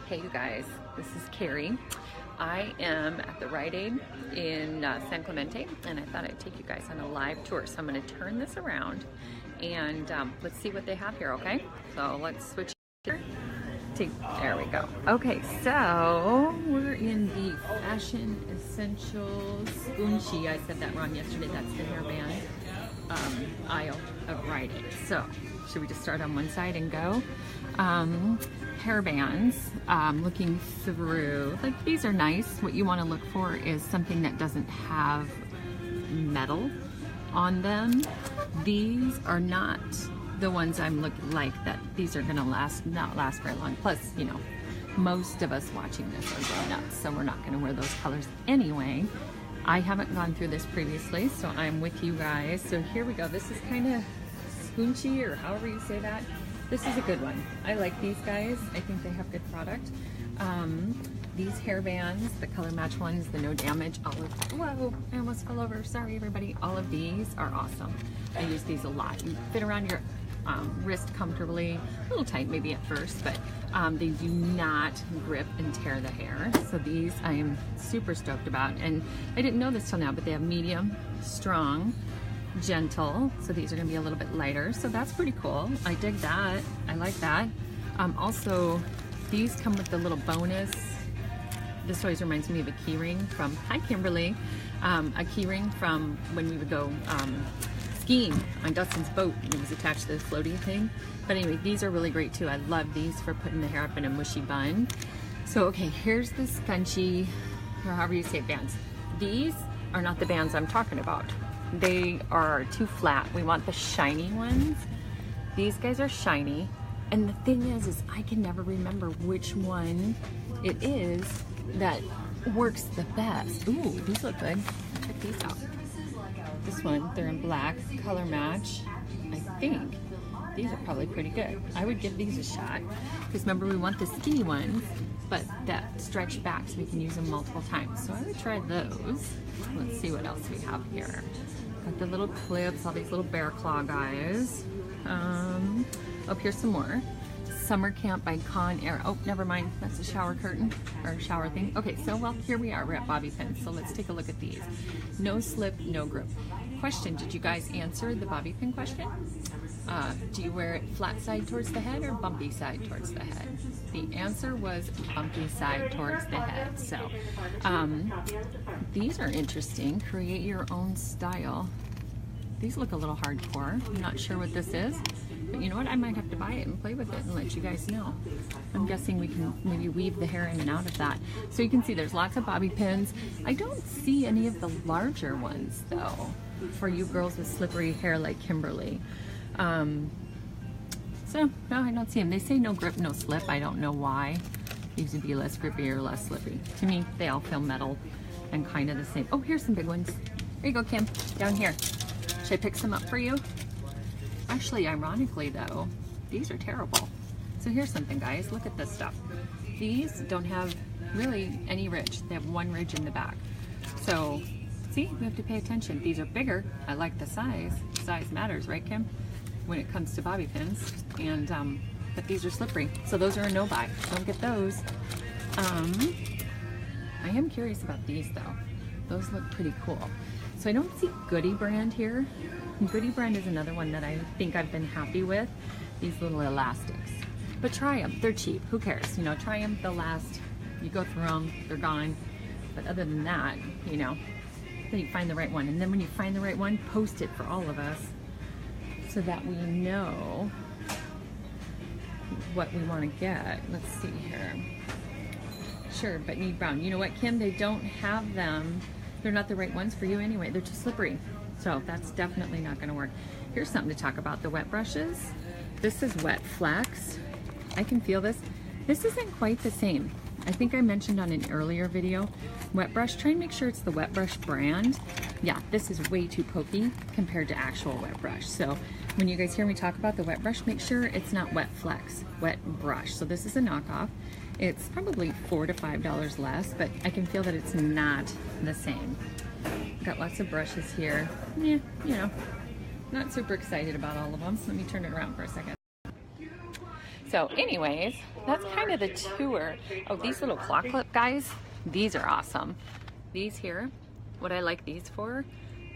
Hey you guys, this is Carrie. I am at the Rite in San Clemente, and I thought I'd take you guys on a live tour. So I'm going to turn this around and let's see what they have here, okay? So let's switch here. There we go. Okay, so we're in the Fashion Essentials Gunshi. I said that wrong yesterday. That's the hairband aisle of Rite. So should we just start on one side and go? Hairbands, looking through, like these are nice. What you want to look for is something that doesn't have metal on them. These are not the ones I'm looking like that. These are gonna not last very long. Plus, you know, most of us watching this are grown up, so we're not gonna wear those colors anyway. I haven't gone through this previously, so I'm with you guys. So here we go. This is kind of scoonchy, or however you say that. This is a good one. I like these guys. I think they have good product. These hairbands, the color match ones, the no damage, whoa, I almost fell over. Sorry everybody. All of these are awesome. I use these a lot. You fit around your wrist comfortably, a little tight maybe at first, but they do not grip and tear the hair. So these I am super stoked about. And I didn't know this till now, but they have medium, strong, gentle, so these are going to be a little bit lighter, so that's pretty cool. I dig that. I like that. Also, these come with the little bonus. This always reminds me of a key ring from, hi Kimberly, a key ring from when we would go skiing on Dustin's boat. It was attached to the floaty thing. But anyway, these are really great too. I love these for putting the hair up in a mushy bun. So okay, here's the scunchie, or however you say it, bands. These are not the bands I'm talking about. They are too flat. We want the shiny ones. These guys are shiny. And the thing is I can never remember which one it is that works the best. Ooh, these look good. Check these out. This one, they're in black, color match. I think these are probably pretty good. I would give these a shot. Because remember, we want the skinny ones, but that stretch back so we can use them multiple times. So I would try those. Let's see what else we have here. Got the little clips, all these little bear claw guys. Up here's some more. Summer Camp by Con Air. Oh, never mind. That's a shower curtain or shower thing. Okay, so well, here we are. We're at bobby pins. So let's take a look at these. No slip, no grip. Question, did you guys answer the bobby pin question? Do you wear it flat side towards the head or bumpy side towards the head? The answer was bumpy side towards the head. So these are interesting. Create your own style. These look a little hardcore. I'm not sure what this is, but you know what? I might have to buy it and play with it and let you guys know. I'm guessing we can maybe weave the hair in and out of that. So you can see there's lots of bobby pins. I don't see any of the larger ones though, for you girls with slippery hair like Kimberly. So no, I don't see them. They say no grip, no slip. I don't know why. These would be less grippy or less slippy. To me, they all feel metal and kind of the same. Oh, here's some big ones. There you go, Kim, down here. Should I pick some up for you? Actually, ironically though, these are terrible. So here's something, guys. Look at this stuff. These don't have really any ridge. They have one ridge in the back. So see, we have to pay attention. These are bigger. I like the size. Size matters, right, Kim? When it comes to bobby pins. And but these are slippery. So those are a no buy. Don't get those. I am curious about these though. Those look pretty cool. So I don't see Goody Brand here. Goody Brand is another one that I think I've been happy with. These little elastics. But try them. They're cheap. Who cares? You know, try them. They'll last. You go through them. They're gone. But other than that, you know, then you find the right one. And then when you find the right one, post it for all of us so that we know what we want to get. Let's see here. Sure, but need brown. You know what, Kim? They don't have them. They're not the right ones for you anyway. They're too slippery. So that's definitely not going to work. Here's something to talk about, the wet brushes. This is Wet Flex. I can feel this. This isn't quite the same. I think I mentioned on an earlier video, wet brush, try and make sure it's the wet brush brand. Yeah, this is way too pokey compared to actual wet brush. So when you guys hear me talk about the wet brush, make sure it's not Wet Flex, Wet Brush. So this is a knockoff. It's probably $4 to $5 less, but I can feel that it's not the same. Got lots of brushes here. Yeah, you know, not super excited about all of them. So let me turn it around for a second. So anyways, that's kind of the tour. Oh, these little claw clip guys, these are awesome. These here, what I like these for,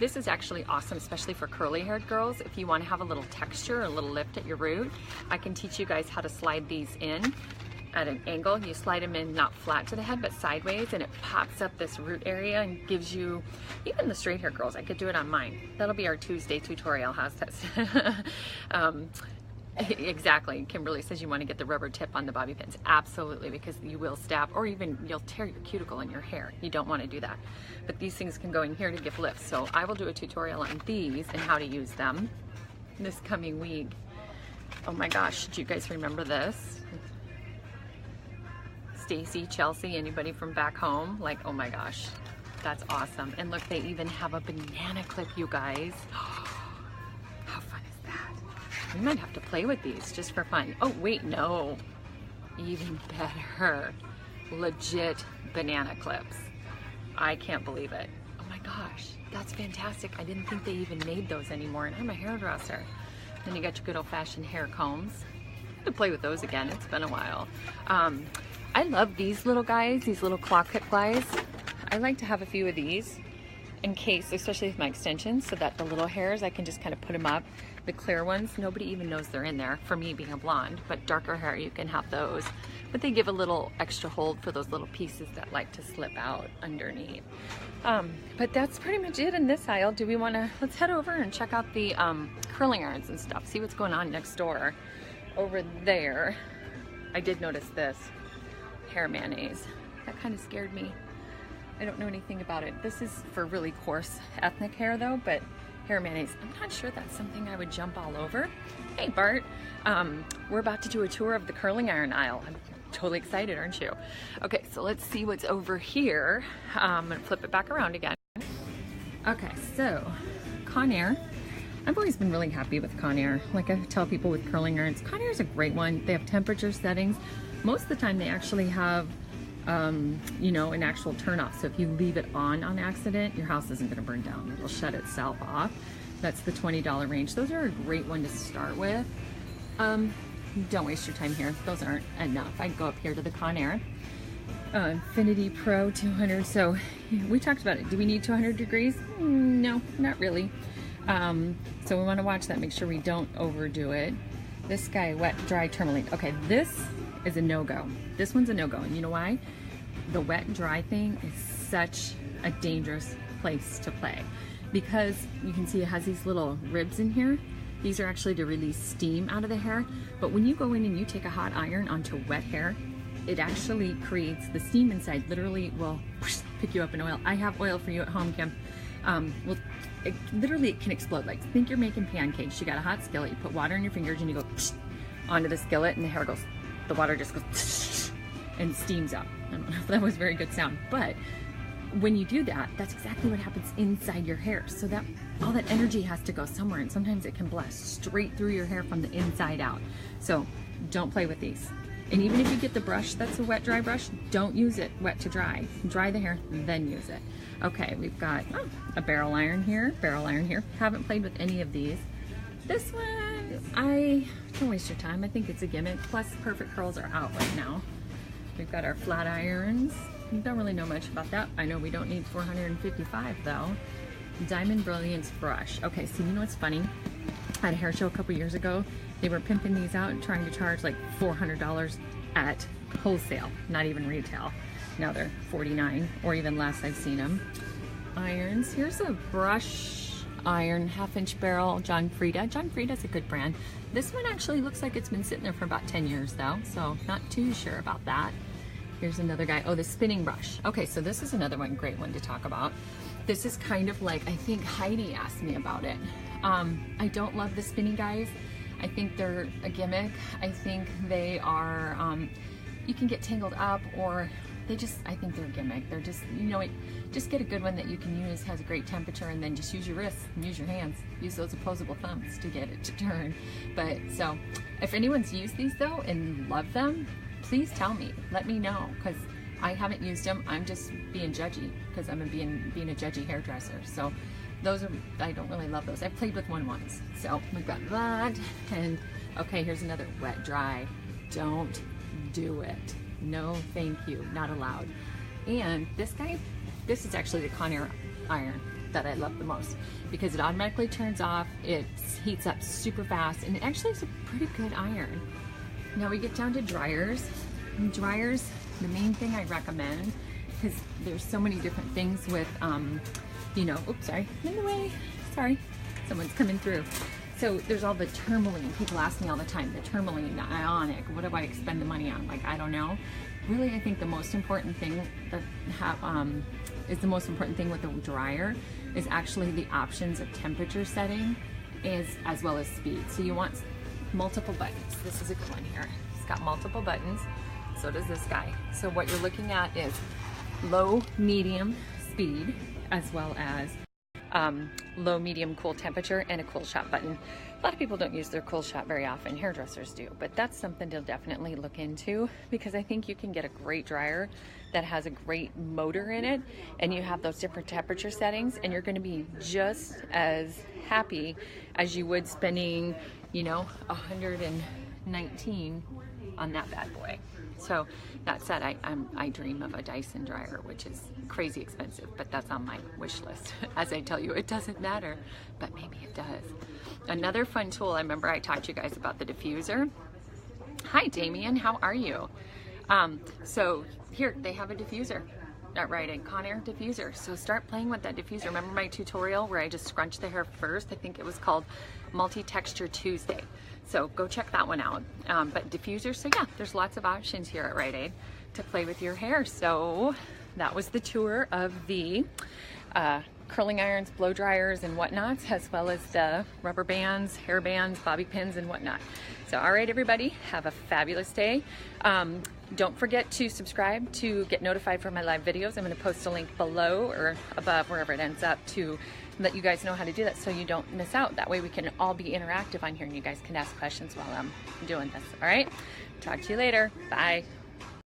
this is actually awesome, especially for curly haired girls. If you want to have a little texture, a little lift at your root, I can teach you guys how to slide these in at an angle. You slide them in not flat to the head, but sideways, and it pops up this root area and gives you, even the straight hair girls, I could do it on mine. That'll be our Tuesday tutorial. How's that? Exactly. Kimberly says you want to get the rubber tip on the bobby pins. Absolutely, because you will stab, or even you'll tear your cuticle in your hair. You don't want to do that. But these things can go in here to give lifts. So I will do a tutorial on these and how to use them this coming week. Oh my gosh, do you guys remember this? Stacy, Chelsea, anybody from back home? Like, oh my gosh, that's awesome. And look, they even have a banana clip, you guys. How fun is that? We might have to play with these just for fun. Oh wait, no, even better, legit banana clips. I can't believe it. Oh my gosh, that's fantastic. I didn't think they even made those anymore, and I'm a hairdresser. Then you got your good old-fashioned hair combs. To play with those again, it's been a while. I love these little guys, these little claw clip guys. I like to have a few of these in case, especially with my extensions, so that the little hairs, I can just kind of put them up. The clear ones, nobody even knows they're in there, for me being a blonde, but darker hair, you can have those. But they give a little extra hold for those little pieces that like to slip out underneath. But that's pretty much it in this aisle. Do we want to, let's head over and check out the curling irons and stuff, see what's going on next door. Over there, I did notice this. Hair mayonnaise. That kind of scared me. I don't know anything about it. This is for really coarse ethnic hair though, but hair mayonnaise, I'm not sure that's something I would jump all over. Hey Bart, we're about to do a tour of the curling iron aisle. I'm totally excited, aren't you? Okay, so let's see what's over here. I'm gonna flip it back around again. Okay, so Conair. I've always been really happy with Conair. Like I tell people with curling irons, Conair is a great one. They have temperature settings. Most of the time they actually have, you know, an actual turn off. So if you leave it on accident, your house isn't gonna burn down. It'll shut itself off. That's the $20 range. Those are a great one to start with. Don't waste your time here. Those aren't enough. I'd go up here to the Conair. Infinity Pro 200. So we talked about it. Do we need 200 degrees? No, not really. So we want to watch that, make sure we don't overdo it. This guy, wet, dry tourmaline. Okay, this is a no-go. This one's a no-go, and you know why? The wet, dry thing is such a dangerous place to play, because you can see it has these little ribs in here. These are actually to release steam out of the hair, but when you go in and you take a hot iron onto wet hair, it actually creates the steam inside, literally will pick you up in oil. I have oil for you at home, Kim. Literally it can explode. Like, think you're making pancakes. You got a hot skillet, you put water in your fingers and you go onto the skillet, and the hair goes, the water just goes and steams up. I don't know if that was a very good sound, but when you do that, that's exactly what happens inside your hair. So that all that energy has to go somewhere, and sometimes it can blast straight through your hair from the inside out. So don't play with these. And even if you get the brush that's a wet dry brush, don't use it wet to dry. Dry the hair, then use it. Okay, we've got a barrel iron here, Haven't played with any of these. This one, don't waste your time. I think it's a gimmick. Plus, Perfect Curls are out right now. We've got our flat irons. Don't really know much about that. I know we don't need 455 though. Diamond Brilliance brush. Okay, so you know what's funny? I had a hair show a couple years ago. They were pimping these out and trying to charge like $400 at wholesale, not even retail. Now they're $49 or even less. I've seen them. Irons. Here's a brush iron, 1/2-inch barrel, John Frieda. John Frieda's a good brand. This one actually looks like it's been sitting there for about 10 years though, so not too sure about that. Here's another guy. Oh, the spinning brush. Okay, so this is another one, great one to talk about. This is kind of like, I think Heidi asked me about it. I don't love the spinning guys. I think they're a gimmick. I think they are, you can get tangled up, or they just, I think they're a gimmick. They're just, you know, just get a good one that you can use, has a great temperature, and then just use your wrists and use your hands. Use those opposable thumbs to get it to turn. But so, if anyone's used these though and love them, please tell me, let me know, because I haven't used them. I'm just being judgy, because I'm being a judgy hairdresser. So those are, I don't really love those. I've played with one once. So we've got that, and okay, here's another wet dry. don't do it. No, thank you, not allowed. And this guy, this is actually the Conair iron that I love the most because it automatically turns off, it heats up super fast, and it actually is a pretty good iron. Now we get down to dryers. And dryers, the main thing I recommend, because there's so many different things with, you know, oops, sorry, in the way, sorry, someone's coming through. So there's all the tourmaline. People ask me all the time, the tourmaline, the ionic, what do I expend the money on? Like, I don't know. Really, I think the most important thing that is the most important thing with the dryer is actually the options of temperature setting as well as speed. So you want multiple buttons. This is a good one here. It's got multiple buttons. So does this guy. So what you're looking at is low, medium speed, as well as low, medium, cool temperature, and a cool shot button. A lot of people don't use their cool shot very often, hairdressers do, but that's something to definitely look into, because I think you can get a great dryer that has a great motor in it, and you have those different temperature settings, and you're going to be just as happy as you would spending, you know, 119 on that bad boy. So that said, I dream of a Dyson dryer, which is crazy expensive, but that's on my wish list. As I tell you, it doesn't matter, but maybe it does. Another fun tool, I remember I taught you guys about the diffuser. Hi Damien, how are you? So here, they have a diffuser at Rite, a Conair diffuser. So start playing with that diffuser. Remember my tutorial where I just scrunched the hair first? I think it was called Multi-Texture Tuesday. So go check that one out. But diffusers, so yeah, there's lots of options here at Rite to play with your hair. So that was the tour of the curling irons, blow dryers, and whatnot, as well as the rubber bands, hair bands, bobby pins, and whatnot. So all right, everybody, have a fabulous day. Don't forget to subscribe to get notified for my live videos. I'm going to post a link below or above, wherever it ends up, to let you guys know how to do that so you don't miss out. That way we can all be interactive on here and you guys can ask questions while I'm doing this. All right, talk to you later. Bye.